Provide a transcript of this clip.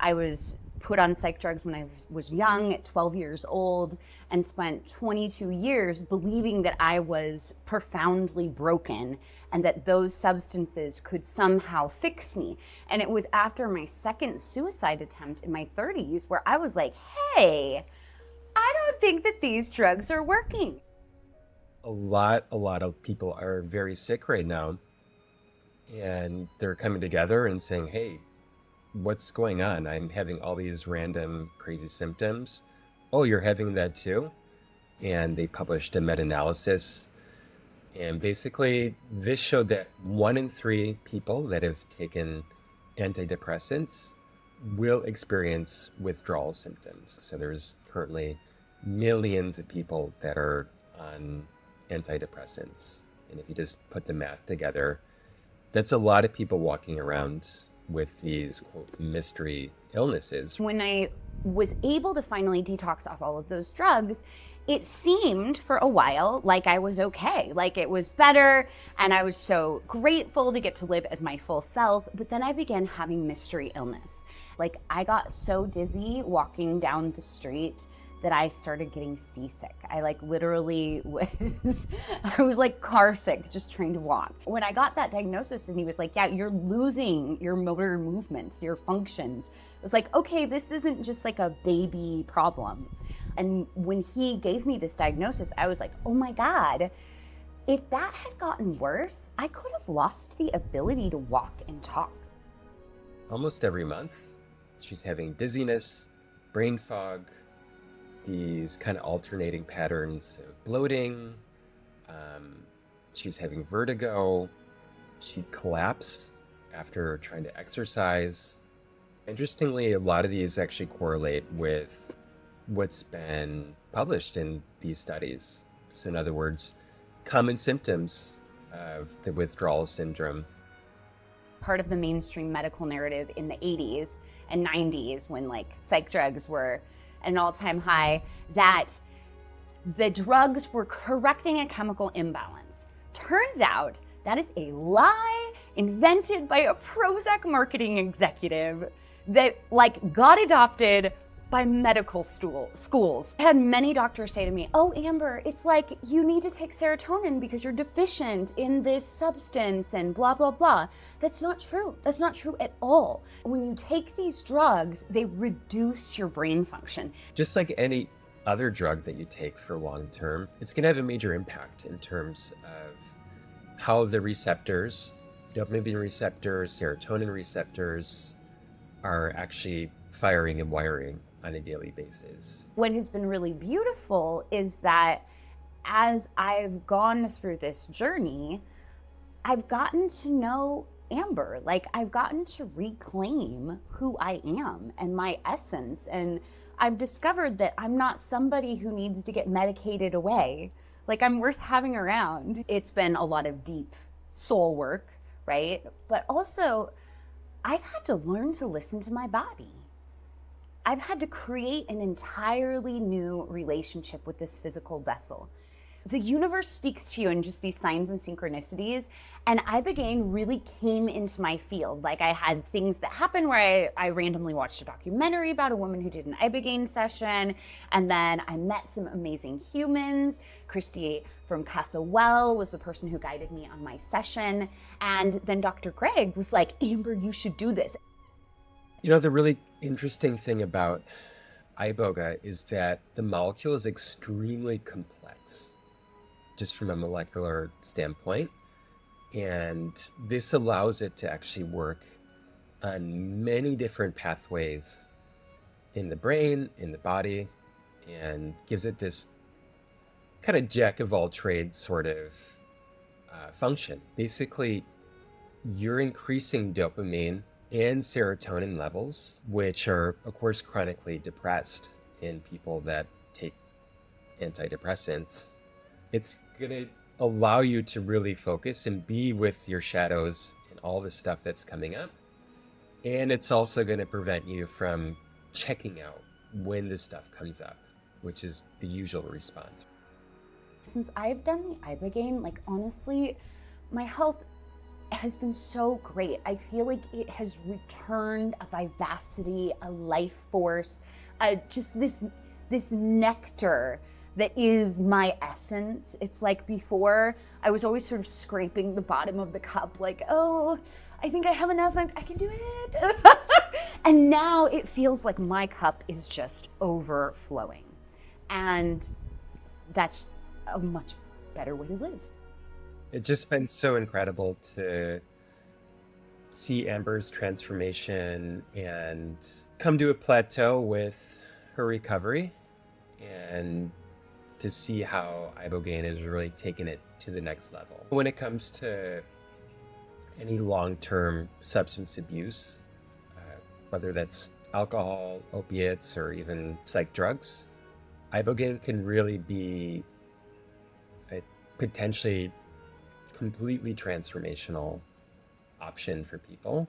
I was put on psych drugs when I was young, at 12 years old, and spent 22 years believing that I was profoundly broken and that those substances could somehow fix me. And it was after my second suicide attempt in my 30s where I was like, hey, I don't think that these drugs are working. A lot of people are very sick right now, and they're coming together and saying, hey, what's going on? I'm having all these random crazy symptoms. Oh, you're having that too? And they published a meta-analysis. And basically, this showed that 1 in 3 people that have taken antidepressants will experience withdrawal symptoms. So there's currently millions of people that are on antidepressants. And if you just put the math together, that's a lot of people walking around with these, quote, mystery illnesses. When I was able to finally detox off all of those drugs, it seemed for a while like I was okay, like it was better, and I was so grateful to get to live as my full self. But then I began having mystery illness. Like I got so dizzy walking down the street that I started getting seasick. I literally I was like car sick just trying to walk. When I got that diagnosis and he was like, yeah, you're losing your motor movements, your functions. It was like, okay, this isn't just like a baby problem. And when he gave me this diagnosis, I was like, oh my God, if that had gotten worse, I could have lost the ability to walk and talk. Almost every month, she's having dizziness, brain fog, these kind of alternating patterns of bloating. She's having vertigo. She'd collapse after trying to exercise. Interestingly, a lot of these actually correlate with what's been published in these studies. So in other words, common symptoms of the withdrawal syndrome. Part of the mainstream medical narrative in the 80s and 90s, when psych drugs were at an all-time high, that the drugs were correcting a chemical imbalance. Turns out that is a lie invented by a Prozac marketing executive that got adopted by medical schools. I had many doctors say to me, oh, Amber, it's like you need to take serotonin because you're deficient in this substance and blah, blah, blah. That's not true. That's not true at all. When you take these drugs, they reduce your brain function. Just like any other drug that you take for long term, it's going to have a major impact in terms of how the receptors, dopamine receptors, serotonin receptors, are actually firing and wiring on a daily basis. What has been really beautiful is that as I've gone through this journey, I've gotten to know Amber. I've gotten to reclaim who I am and my essence. And I've discovered that I'm not somebody who needs to get medicated away. I'm worth having around. It's been a lot of deep soul work, right? But also, I've had to learn to listen to my body. I've had to create an entirely new relationship with this physical vessel. The universe speaks to you in just these signs and synchronicities, and Ibogaine really came into my field. I had things that happened where I randomly watched a documentary about a woman who did an Ibogaine session, and then I met some amazing humans. Christy from Casa Well was the person who guided me on my session, and then Dr. Greg was like, Amber, you should do this. You know, the really interesting thing about iboga is that the molecule is extremely complex, just from a molecular standpoint. And this allows it to actually work on many different pathways in the brain, in the body, and gives it this kind of jack of all trades sort of function. Basically, you're increasing dopamine and serotonin levels, which are, of course, chronically depressed in people that take antidepressants. It's going to allow you to really focus and be with your shadows and all the stuff that's coming up. And it's also going to prevent you from checking out when this stuff comes up, which is the usual response. Since I've done the Ibogaine, honestly, my health has been so great. I feel like it has returned a vivacity, a life force, just this nectar that is my essence. It's like before, I was always sort of scraping the bottom of the cup, like, oh, I think I have enough, I can do it. And now it feels like my cup is just overflowing. And that's a much better way to live. It's just been so incredible to see Amber's transformation and come to a plateau with her recovery, and to see how Ibogaine has really taken it to the next level. When it comes to any long-term substance abuse, whether that's alcohol, opiates, or even psych drugs, Ibogaine can really be a potentially completely transformational option for people.